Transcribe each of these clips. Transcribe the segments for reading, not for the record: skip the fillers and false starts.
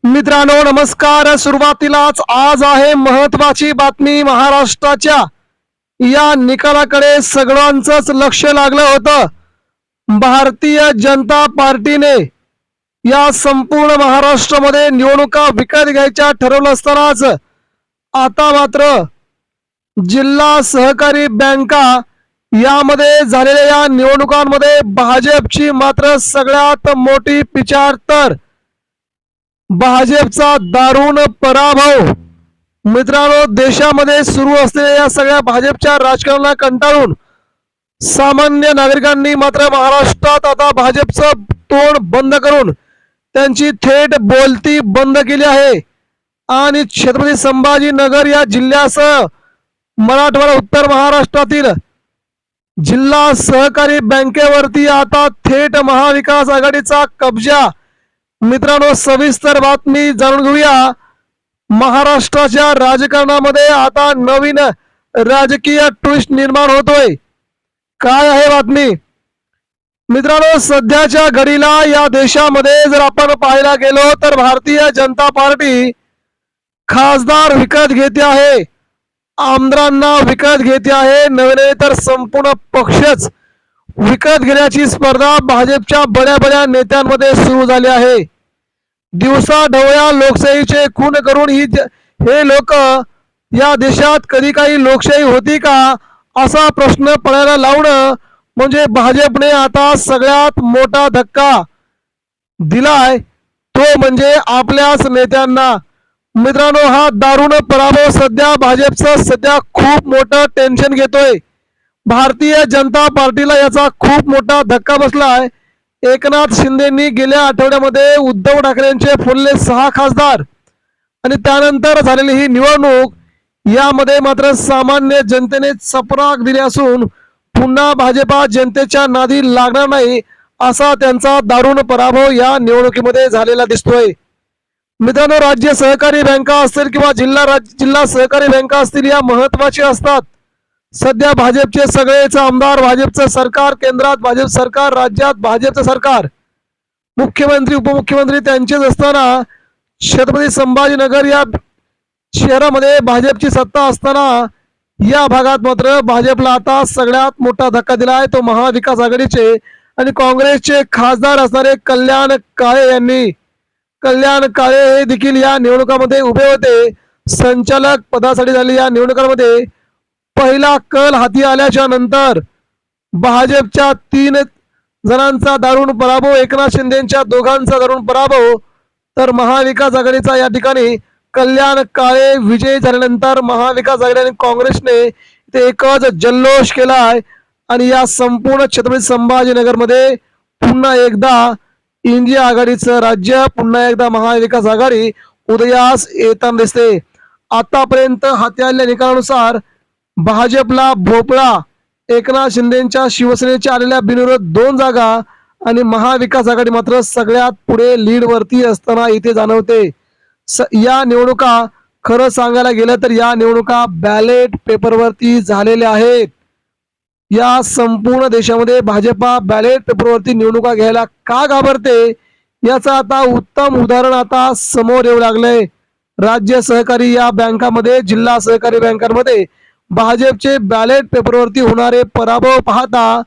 मित्रांनो नमस्कार। सुरुवातीलाच आज आहे महत्वाची बातमी। महाराष्ट्राच्या या निकालाकडे सगळ्यांचंच लक्ष लागलं होतं। भारतीय जनता पार्टीने या संपूर्ण महाराष्ट्रामध्ये निवडणुका विकत घ्यायच्या ठरवलं असतानाच आता मात्र जिल्हा सहकारी बँका यामध्ये झालेल्या या निवडणुकांमध्ये भाजपची मात्र सगळ्यात मोठी पिछाड तर भाजपचा दारुण पराभव। मित्रांनो देशामध्ये सुरू असलेल्या या सगळ्या भाजपच्या राजकारणाला कंटाळून सामान्य नागरिकांनी मात्र महाराष्ट्रात आता भाजपचं तोंड बंद करून त्यांची थेट बोलती बंद केली आहे आणि छत्रपती संभाजीनगर या जिल्ह्यासह मराठवाडा उत्तर महाराष्ट्रातील जिल्हा सहकारी बँकेवरती आता थेट महाविकास आघाडीचा कब्जा। मित्रांनो सविस्तर बातमी जाणून घेऊया। महाराष्ट्राच्या राजकारणामध्ये आता नवीन राजकीय ट्विस्ट निर्माण होतोय। काय आहे बातमी? मित्रांनो सध्याच्या घडीला या देशामध्ये जर आपण पाहायला गेलो तर भारतीय जनता पार्टी खासदार विकत घेते आहे, आमदारांना विकत घेते आहे, नव्हे तर संपूर्ण पक्षच विकत घेण्याची स्पर्धा भाजपच्या बड्या बड्या नेत्यांमध्ये सुरू झाली आहे। दिवसा ढवळ्या लोकशाहीचे खून करून हे लोक या देशात कधी काही लोकशाही होती का असा प्रश्न पडायला लावणं म्हणजे भाजपने आता सगळ्यात मोठा धक्का दिलाय, तो म्हणजे आपल्याच नेत्यांना। मित्रांनो हा दारुण पराभव सध्या भाजपचं सध्या खूप मोठं टेन्शन घेतोय। भारतीय जनता पार्टीला याचा खूप मोठा धक्का बसलाय। एकनाथ शिंदेंनी गेल्या आठवड्यामध्ये उद्धव ठाकरेंचे फुलले 6 खासदार आणि त्यानंतर झालेली ही निवडणूक यामध्ये मात्र सामान्य जनतेने चपराक दिली असून पुन्हा भाजपा जनतेच्या नादी लागणार नाही असा त्यांचा दारुण पराभव या निवडणुकीमध्ये झालेला दिसतोय। मित्रांनो राज्य सहकारी बँका असतील किंवा जिल्हा सहकारी बँका असतील या महत्वाच्या असतात। सध्या भाजपचे सगळेच आमदार, भाजपचं सरकार, केंद्रात भाजप सरकार, राज्यात भाजपचं सरकार, मुख्यमंत्री उपमुख्यमंत्री त्यांचेच असताना छत्रपती संभाजीनगर या शहरामध्ये भाजपची सत्ता असताना या भागात मात्र भाजपला आता सगळ्यात मोठा धक्का दिला आहे, तो महाविकास आघाडीचे आणि काँग्रेसचे खासदार असणारे कल्याण काळे यांनी। कल्याण काळे हे देखील या निवडणुकामध्ये उभे होते। संचालक पदासाठी झालेल्या या निवडणुकांमध्ये पहिला कल हाती आल्याच्या नंतर भाजपच्या 3 जणांचा दारुण पराभव, एकनाथ शिंदेच्या दोघांचा दारुण पराभव, तर महाविकास आघाडीचा या ठिकाणी कल्याण काळे विजयी झाल्यानंतर महाविकास आघाडी आणि काँग्रेसने ते एकच जल्लोष केलाय आणि या संपूर्ण छत्रपती संभाजीनगरमध्ये पुन्हा एकदा इंडिया आघाडीचं राज्य, पुन्हा एकदा महाविकास आघाडी उदयास येताना दिसते। आतापर्यंत हाती आलेल्या निकालानुसार भाजपला भोपळा, एकनाथ शिंदेच्या शिवसेनेच्या आलेल्या बिनविरोध 2 जागा आणि महाविकास आघाडी मात्र सगळ्यात पुढे लीड वरती असताना इथे जाणवते। या निवडणुका खरं सांगायला गेलं तर या निवडणुका बॅलेट पेपरवरती झालेल्या आहेत। या संपूर्ण देशामध्ये भाजपा बॅलेट पेपरवरती निवडणुका घ्यायला का घाबरते याचं आता उत्तम उदाहरण आता समोर येऊ लागलंय। राज्य सहकारी या बँकांमध्ये, जिल्हा सहकारी बँकांमध्ये भाजपचे बॅलेट पेपरवरती होणारे पराभव पाहता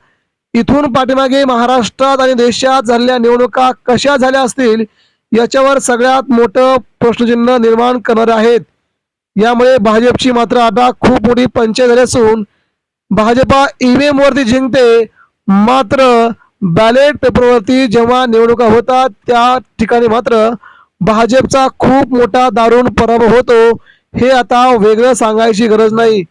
इथून पाठीमागे महाराष्ट्रात आणि देशात झालेल्या निवडणुका कशा झाल्या असतील याच्यावर सगळ्यात मोठं प्रश्नचिन्ह निर्माण करणारे आहेत। यामुळे भाजपची मात्र आता खूप मोठी पंचायत झाली असून भाजपा ईव्हीएम वरती जिंकते, मात्र बॅलेट पेपरवरती जेव्हा निवडणुका होतात त्या ठिकाणी मात्र भाजपचा खूप मोठा दारुण पराभव होतो। हे आता वेगळं सांगायची गरज नाही।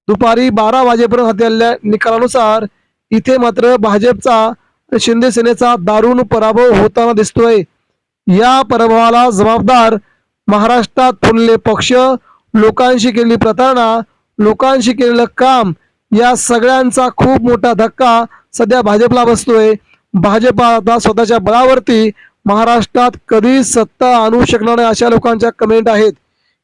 दुपारी 12 वाजेपर्यंत हाती आलेल्या निकालानुसार इथे मात्र भाजपचा शिंदे सेनेचा दारुण पराभव होताना दिसतोय। या पराभवाला जबाबदार महाराष्ट्रात फुलले पक्ष, लोकांशी केलेली प्रतारणा, लोकांशी केलेलं काम, या सगळ्यांचा खूप मोठा धक्का सध्या भाजपला बसतोय। भाजप आता स्वतःच्या बळावरती महाराष्ट्रात कधी सत्ता आणू शकणार नाही अशा लोकांच्या कमेंट आहेत।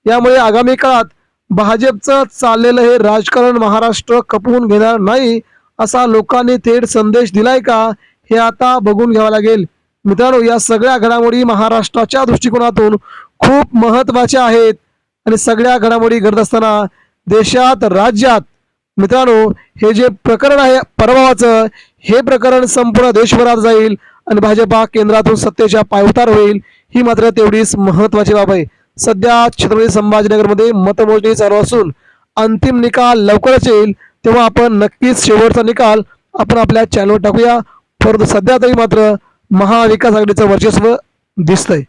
यामुळे आगामी काळात भाजपचं चाललेलं हे राजकारण महाराष्ट्र खपवून घेणार नाही असा लोकांनी थेट संदेश दिलाय का हे आता बघून घ्यावं लागेल। मित्रांनो, या सगळ्या घडामोडी महाराष्ट्राच्या दृष्टिकोनातून खूप महत्त्वाच्या आहेत आणि सगळ्या घडामोडी घडत असताना देशात राज्यात मित्रांनो हे जे प्रकरण आहे पराभवाचं, हे प्रकरण संपूर्ण देशभरात जाईल आणि भाजपा केंद्रातून सत्तेच्या पायउतार होईल, ही मात्र तेवढीच महत्त्वाची बाब आहे. सध्या छत्रपती संभाजीनगरमध्ये मतमोजणी चालू असून अंतिम निकाल लवकरच येईल, तेव्हा आपण नक्कीच शेवटचा निकाल आपण आपल्या चॅनलवर टाकूया. परंतु सध्या तरी मात्र महाविकास आघाडीचं वर्चस्व दिसतंय.